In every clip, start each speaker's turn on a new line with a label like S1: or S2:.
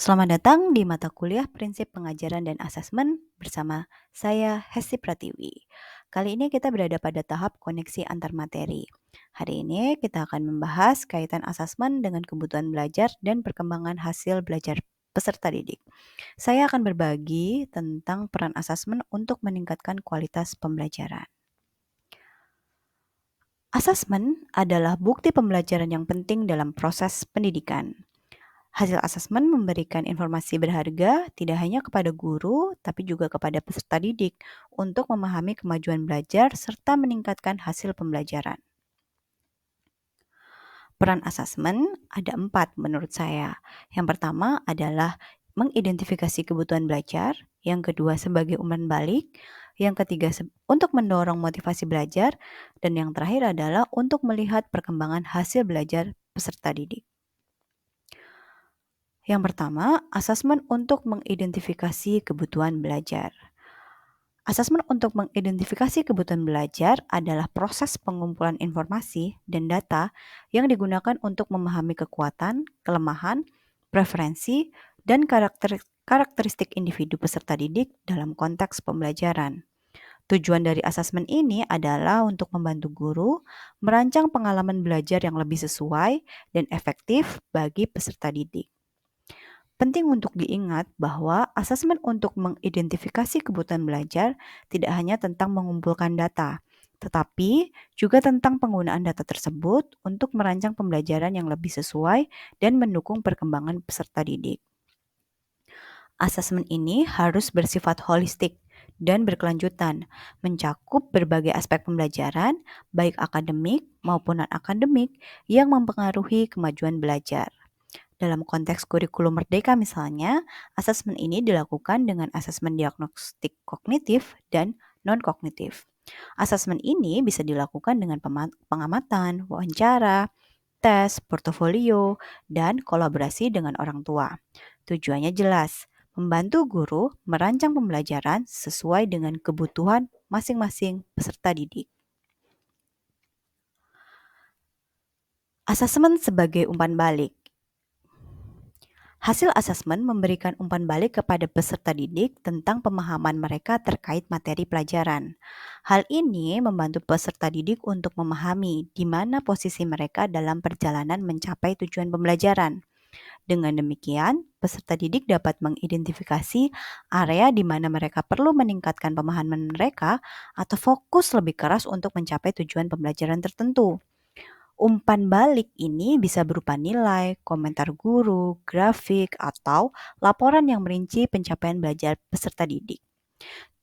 S1: Selamat datang di mata kuliah Prinsip Pengajaran dan Asesmen bersama saya Hesti Pratiwi. Kali ini kita berada pada tahap koneksi antar materi. Hari ini kita akan membahas kaitan asesmen dengan kebutuhan belajar dan perkembangan hasil belajar peserta didik. Saya akan berbagi tentang peran asesmen untuk meningkatkan kualitas pembelajaran. Asesmen adalah bukti pembelajaran yang penting dalam proses pendidikan. Hasil asesmen memberikan informasi berharga tidak hanya kepada guru, tapi juga kepada peserta didik untuk memahami kemajuan belajar serta meningkatkan hasil pembelajaran. Peran asesmen ada 4 menurut saya. Yang pertama adalah mengidentifikasi kebutuhan belajar, yang kedua sebagai umpan balik, yang ketiga untuk mendorong motivasi belajar, dan yang terakhir adalah untuk melihat perkembangan hasil belajar peserta didik. Yang pertama, asesmen untuk mengidentifikasi kebutuhan belajar. Asesmen untuk mengidentifikasi kebutuhan belajar adalah proses pengumpulan informasi dan data yang digunakan untuk memahami kekuatan, kelemahan, preferensi, dan karakteristik individu peserta didik dalam konteks pembelajaran. Tujuan dari asesmen ini adalah untuk membantu guru merancang pengalaman belajar yang lebih sesuai dan efektif bagi peserta didik. Penting untuk diingat bahwa asesmen untuk mengidentifikasi kebutuhan belajar tidak hanya tentang mengumpulkan data, tetapi juga tentang penggunaan data tersebut untuk merancang pembelajaran yang lebih sesuai dan mendukung perkembangan peserta didik. Asesmen ini harus bersifat holistik dan berkelanjutan, mencakup berbagai aspek pembelajaran, baik akademik maupun non-akademik, yang mempengaruhi kemajuan belajar. Dalam konteks kurikulum merdeka misalnya, asesmen ini dilakukan dengan asesmen diagnostik kognitif dan non-kognitif. Asesmen ini bisa dilakukan dengan pengamatan, wawancara, tes, portofolio, dan kolaborasi dengan orang tua. Tujuannya jelas, membantu guru merancang pembelajaran sesuai dengan kebutuhan masing-masing peserta didik. Asesmen sebagai umpan balik. Hasil asesmen memberikan umpan balik kepada peserta didik tentang pemahaman mereka terkait materi pelajaran. Hal ini membantu peserta didik untuk memahami di mana posisi mereka dalam perjalanan mencapai tujuan pembelajaran. Dengan demikian, peserta didik dapat mengidentifikasi area di mana mereka perlu meningkatkan pemahaman mereka atau fokus lebih keras untuk mencapai tujuan pembelajaran tertentu. Umpan balik ini bisa berupa nilai, komentar guru, grafik, atau laporan yang merinci pencapaian belajar peserta didik.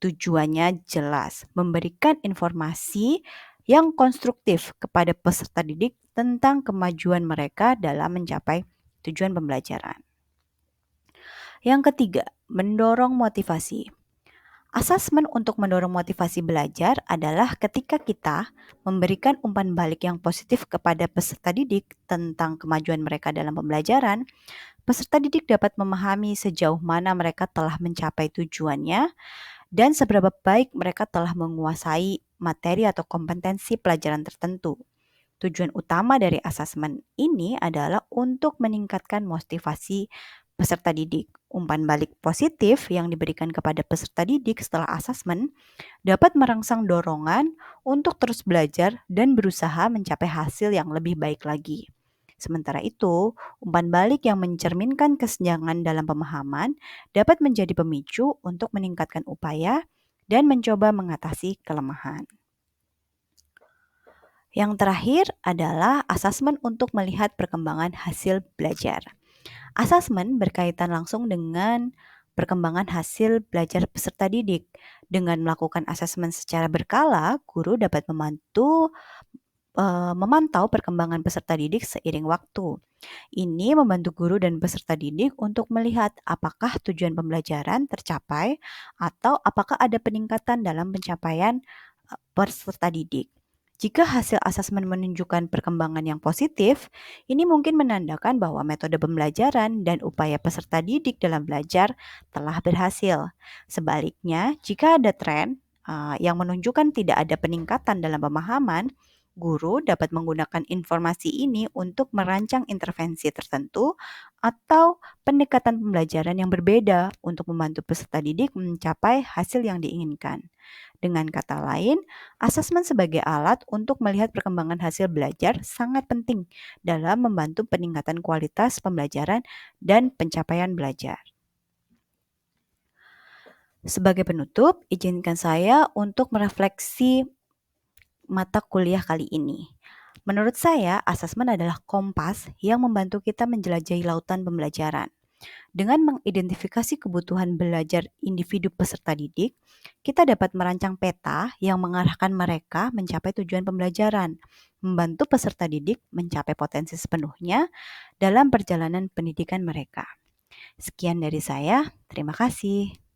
S1: Tujuannya jelas, memberikan informasi yang konstruktif kepada peserta didik tentang kemajuan mereka dalam mencapai tujuan pembelajaran. Yang ketiga, mendorong motivasi. Asesmen untuk mendorong motivasi belajar adalah ketika kita memberikan umpan balik yang positif kepada peserta didik tentang kemajuan mereka dalam pembelajaran. Peserta didik dapat memahami sejauh mana mereka telah mencapai tujuannya dan seberapa baik mereka telah menguasai materi atau kompetensi pelajaran tertentu. Tujuan utama dari asesmen ini adalah untuk meningkatkan motivasi peserta didik. Umpan balik positif yang diberikan kepada peserta didik setelah asesmen dapat merangsang dorongan untuk terus belajar dan berusaha mencapai hasil yang lebih baik lagi. Sementara itu, umpan balik yang mencerminkan kesenjangan dalam pemahaman dapat menjadi pemicu untuk meningkatkan upaya dan mencoba mengatasi kelemahan. Yang terakhir adalah asesmen untuk melihat perkembangan hasil belajar. Asesmen berkaitan langsung dengan perkembangan hasil belajar peserta didik. Dengan melakukan asesmen secara berkala, guru dapat memantau perkembangan peserta didik seiring waktu. Ini membantu guru dan peserta didik untuk melihat apakah tujuan pembelajaran tercapai atau apakah ada peningkatan dalam pencapaian peserta didik. Jika hasil asesmen menunjukkan perkembangan yang positif, ini mungkin menandakan bahwa metode pembelajaran dan upaya peserta didik dalam belajar telah berhasil. Sebaliknya, jika ada tren yang menunjukkan tidak ada peningkatan dalam pemahaman, Guru dapat menggunakan informasi ini untuk merancang intervensi tertentu atau pendekatan pembelajaran yang berbeda untuk membantu peserta didik mencapai hasil yang diinginkan. Dengan kata lain, asesmen sebagai alat untuk melihat perkembangan hasil belajar sangat penting dalam membantu peningkatan kualitas pembelajaran dan pencapaian belajar. Sebagai penutup, izinkan saya untuk merefleksi mata kuliah kali ini. Menurut saya, asesmen adalah kompas yang membantu kita menjelajahi lautan pembelajaran. Dengan mengidentifikasi kebutuhan belajar individu peserta didik, kita dapat merancang peta yang mengarahkan mereka mencapai tujuan pembelajaran, membantu peserta didik mencapai potensi sepenuhnya dalam perjalanan pendidikan mereka. Sekian dari saya, terima kasih.